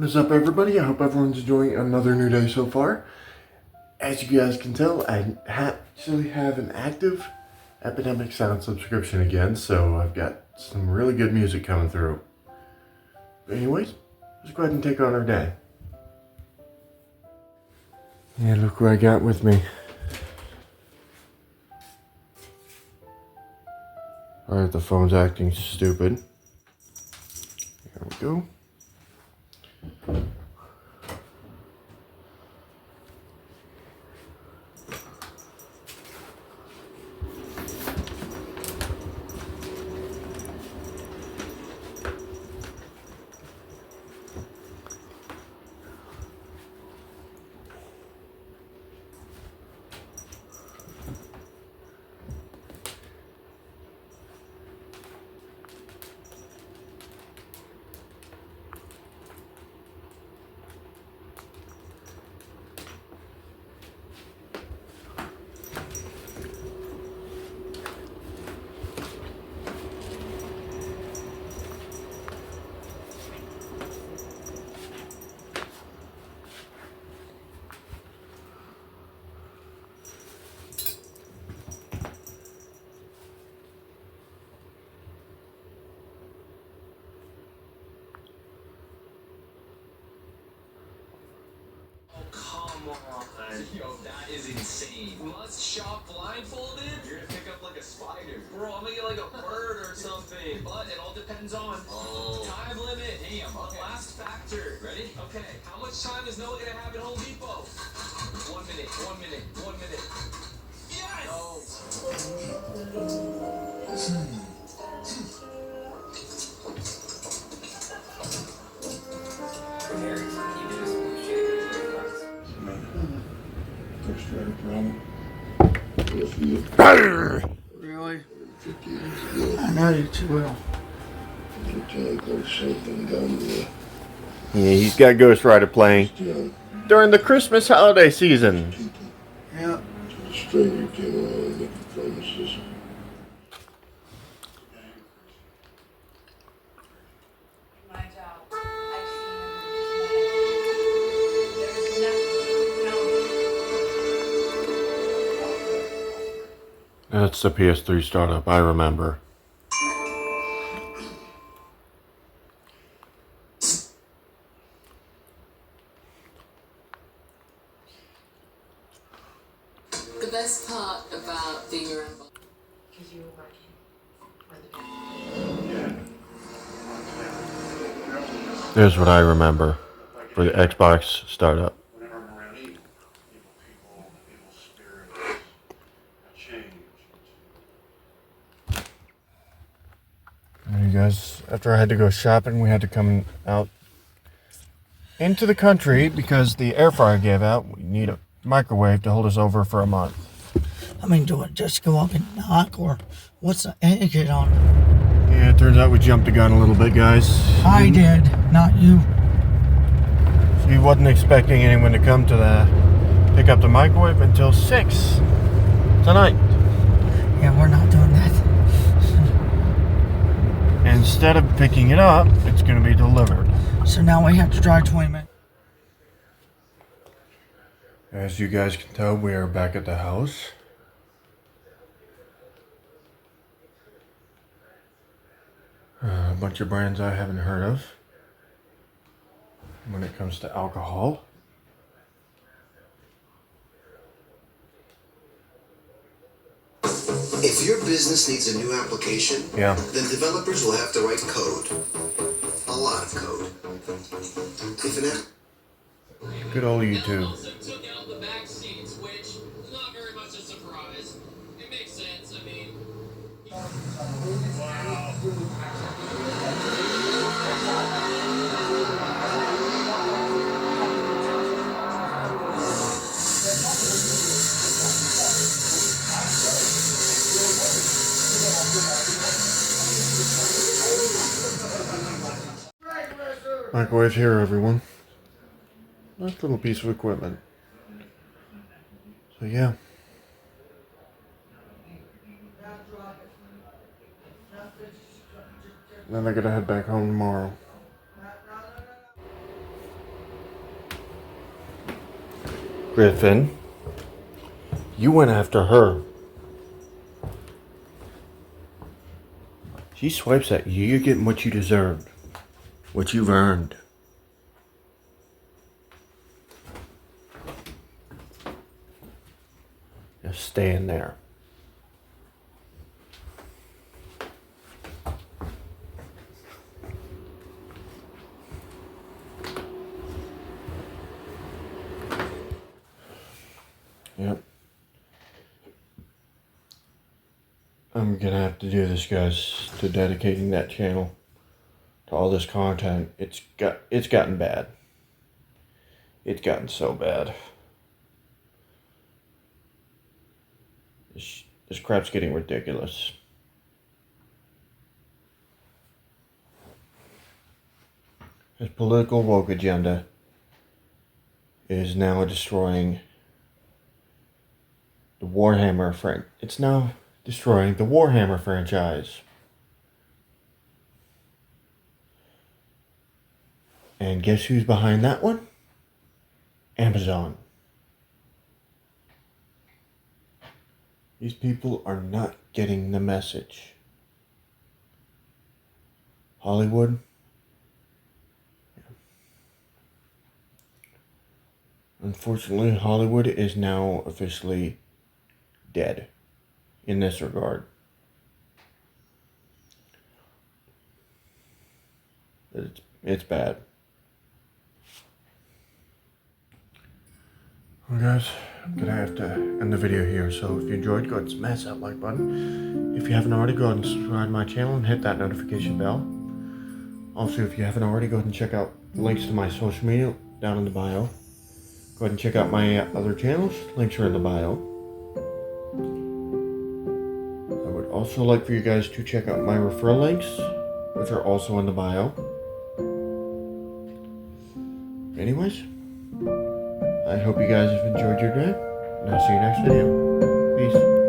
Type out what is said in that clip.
What is up, everybody? I hope everyone's enjoying another new day so far. As you guys can tell, I actually have an active Epidemic Sound subscription again, so I've got some really good music coming through. But anyways, let's go ahead and take on our day. Yeah, look what I got with me. Alright, the phone's acting stupid. There we go. Yo, that is insane. Must shop blindfolded? You're gonna pick up like a spider. Bro, I'm gonna get like a bird or something. But it all depends on time limit. Damn, okay. Last factor. Ready? Okay. How much time is Noah gonna have at Home Depot? 1 minute, 1 minute, 1 minute. Yes! Really? I know you too well. Yeah, he's got Ghost Rider playing during the Christmas holiday season. Yeah. That's the PS3 startup, I remember. The best part about being around because you were working. There's what I remember for the Xbox startup. You guys, after I had to go shopping, we had to come out into the country because the air fryer gave out. We need a microwave to hold us over for a month. I mean, do it just go up and knock, or what's the etiquette on it? Yeah, it turns out we jumped the gun a little bit, guys. I did, not you. She wasn't expecting anyone to come to pick up the microwave until 6 tonight. Yeah, we're not doing that. Instead of picking it up, it's going to be delivered. So now we have to drive 20 minutes. As you guys can tell, we are back at the house. A bunch of brands I haven't heard of when it comes to alcohol. If your business needs a new application, then developers will have to write code. A lot of code. If an app... Good old YouTube. Also took out the back seats, which is not very much a surprise. It makes sense, I mean... Microwave here, everyone. Nice little piece of equipment. So yeah. Then I gotta head back home tomorrow. Griffin, you went after her. She swipes at you. You're getting what you deserved. What you've earned. Just stand there. Yep. I'm gonna have to do this, guys, to dedicating that channel to all this content. It's gotten bad. It's gotten so bad. This crap's getting ridiculous. This political woke agenda is now destroying the Warhammer It's now destroying the Warhammer franchise. And guess who's behind that one? Amazon. These people are not getting the message. Hollywood. Unfortunately, Hollywood is now officially dead in this regard. It's bad. Well, guys, I'm gonna have to end the video here. So if you enjoyed, go ahead and smash that like button. If you haven't already, go ahead and subscribe to my channel and hit that notification bell. Also, if you haven't already, go ahead and check out links to my social media down in the bio. Go ahead and check out my other channels. Links are in the bio. I would also like for you guys to check out my referral links, which are also in the bio. Anyways, I hope you guys have enjoyed your day, and I'll see you next video. Peace.